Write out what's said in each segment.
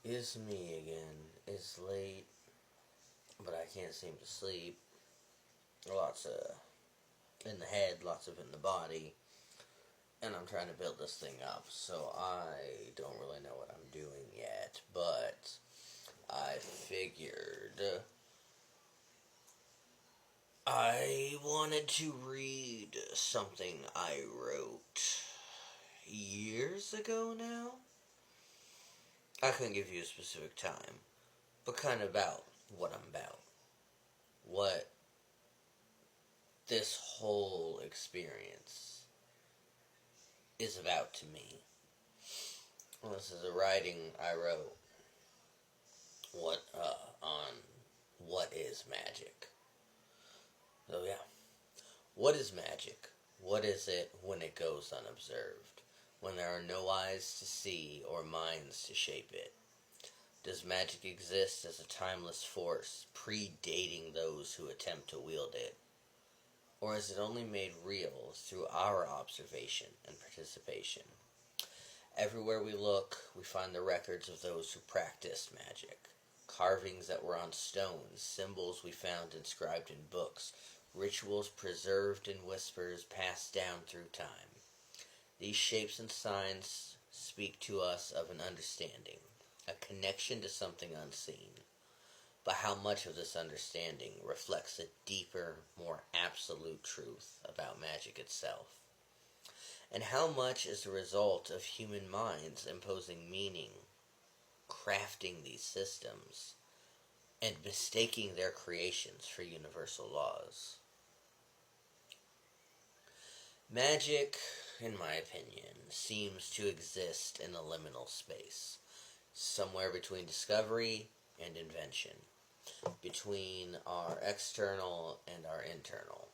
It's me again. It's late, but I can't seem to sleep. Lots of in the head, lots of in the body, and I'm trying to build this thing up, so I don't really know what I'm doing yet, but I figured I wanted to read something I wrote years ago now. I couldn't give you a specific time, but kind of about what I'm about. What this whole experience is about to me. Well, this is a writing I wrote on what is magic. So yeah, what is magic? What is it when it goes unobserved? When there are no eyes to see or minds to shape it? Does magic exist as a timeless force, predating those who attempt to wield it? Or is it only made real through our observation and participation? Everywhere we look, we find the records of those who practiced magic. Carvings that were on stones, symbols we found inscribed in books, rituals preserved in whispers passed down through time. These shapes and signs speak to us of an understanding, a connection to something unseen. But how much of this understanding reflects a deeper, more absolute truth about magic itself? And how much is the result of human minds imposing meaning, crafting these systems, and mistaking their creations for universal laws? Magic, in my opinion, seems to exist in a liminal space, somewhere between discovery and invention, between our external and our internal.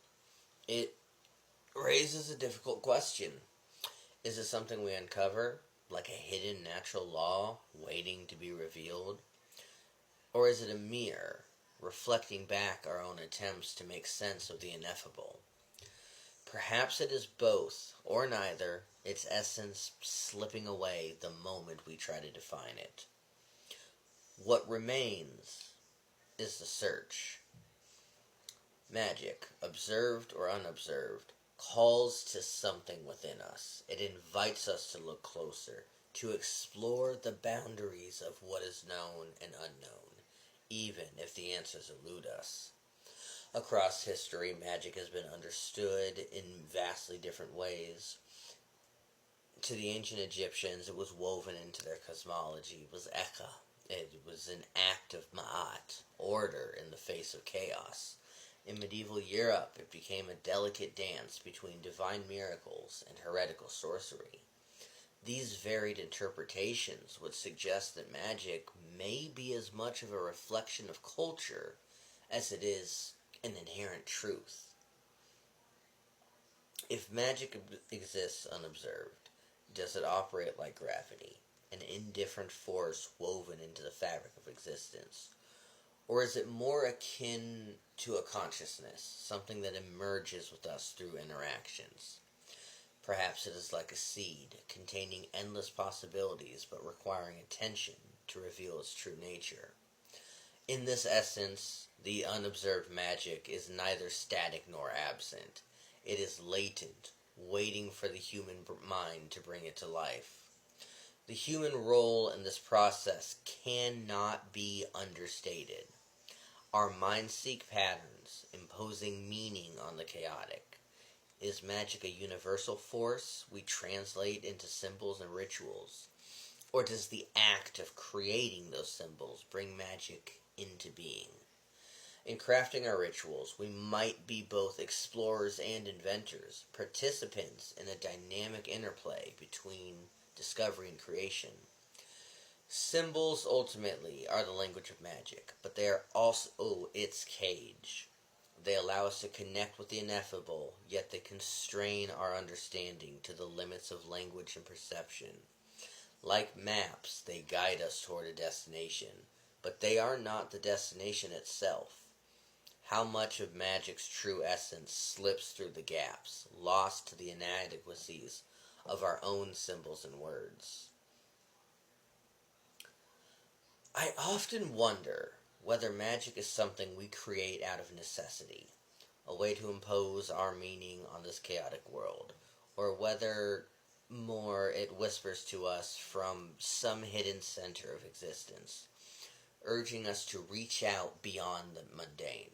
It raises a difficult question. Is it something we uncover, like a hidden natural law waiting to be revealed? Or is it a mirror, reflecting back our own attempts to make sense of the ineffable? Perhaps it is both, or neither, its essence slipping away the moment we try to define it. What remains is the search. Magic, observed or unobserved, calls to something within us. It invites us to look closer, to explore the boundaries of what is known and unknown, even if the answers elude us. Across history, magic has been understood in vastly different ways. To the ancient Egyptians, it was woven into their cosmology. It was Eka. It was an act of Ma'at, order in the face of chaos. In medieval Europe, it became a delicate dance between divine miracles and heretical sorcery. These varied interpretations would suggest that magic may be as much of a reflection of culture as it is an inherent truth. If magic exists unobserved, does it operate like gravity, an indifferent force woven into the fabric of existence? Or is it more akin to a consciousness, something that emerges with us through interactions? Perhaps it is like a seed, containing endless possibilities but requiring attention to reveal its true nature. In this essence, the unobserved magic is neither static nor absent. It is latent, waiting for the human mind to bring it to life. The human role in this process cannot be understated. Our minds seek patterns, imposing meaning on the chaotic. Is magic a universal force we translate into symbols and rituals? Or does the act of creating those symbols bring magic into being? In crafting our rituals, we might be both explorers and inventors, participants in a dynamic interplay between discovery and creation. Symbols ultimately are the language of magic, but they are also its cage. They allow us to connect with the ineffable, yet they constrain our understanding to the limits of language and perception. Like maps, they guide us toward a destination, but they are not the destination itself. How much of magic's true essence slips through the gaps, lost to the inadequacies of our own symbols and words? I often wonder whether magic is something we create out of necessity, a way to impose our meaning on this chaotic world, or whether more it whispers to us from some hidden center of existence, urging us to reach out beyond the mundane.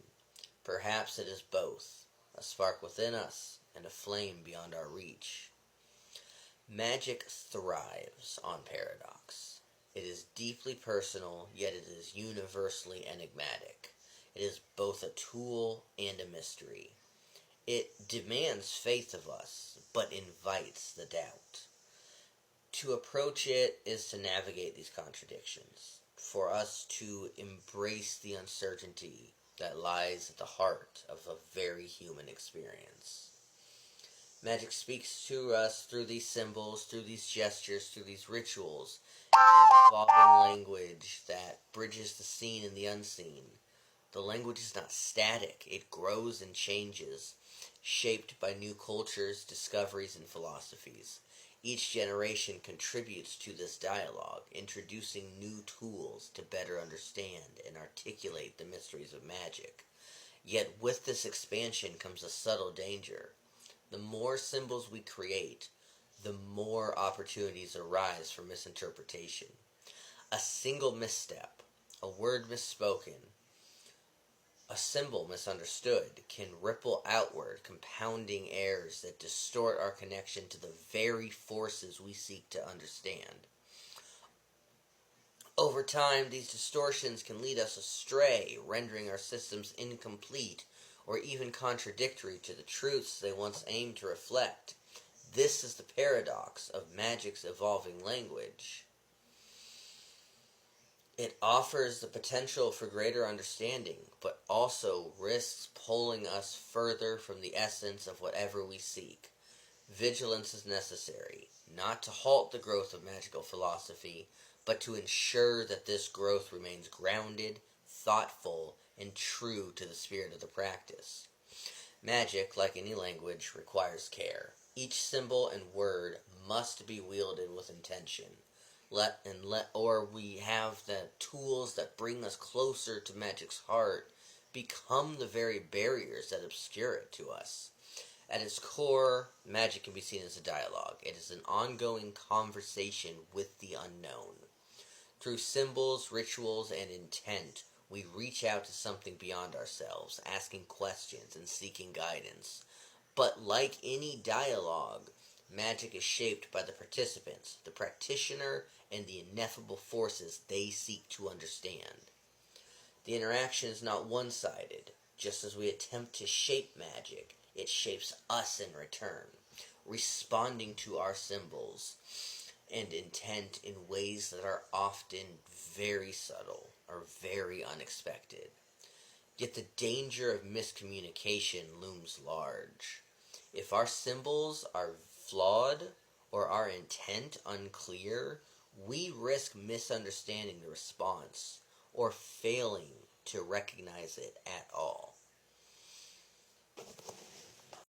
Perhaps it is both, a spark within us and a flame beyond our reach. Magic thrives on paradox. It is deeply personal, yet it is universally enigmatic. It is both a tool and a mystery. It demands faith of us, but invites the doubt. To approach it is to navigate these contradictions, for us to embrace the uncertainty that lies at the heart of a very human experience. Magic speaks to us through these symbols, through these gestures, through these rituals, an evolving language that bridges the seen and the unseen. The language is not static, it grows and changes, shaped by new cultures, discoveries, and philosophies. Each generation contributes to this dialogue, introducing new tools to better understand and articulate the mysteries of magic. Yet with this expansion comes a subtle danger. The more symbols we create, the more opportunities arise for misinterpretation. A single misstep, a word misspoken, a symbol misunderstood can ripple outward, compounding errors that distort our connection to the very forces we seek to understand. Over time, these distortions can lead us astray, rendering our systems incomplete or even contradictory to the truths they once aimed to reflect. This is the paradox of magic's evolving language. It offers the potential for greater understanding, but also risks pulling us further from the essence of whatever we seek. Vigilance is necessary, not to halt the growth of magical philosophy, but to ensure that this growth remains grounded, thoughtful, and true to the spirit of the practice. Magic, like any language, requires care. Each symbol and word must be wielded with intention. Or we have the tools that bring us closer to magic's heart become the very barriers that obscure it to us. At its core, magic can be seen as a dialogue. It is an ongoing conversation with the unknown. Through symbols, rituals, and intent, we reach out to something beyond ourselves, asking questions and seeking guidance. But like any dialogue, magic is shaped by the participants, the practitioner, and the ineffable forces they seek to understand. The interaction is not one-sided. Just as we attempt to shape magic, it shapes us in return, responding to our symbols and intent in ways that are often very subtle or very unexpected. Yet the danger of miscommunication looms large. If our symbols are flawed or our intent unclear, we risk misunderstanding the response or failing to recognize it at all.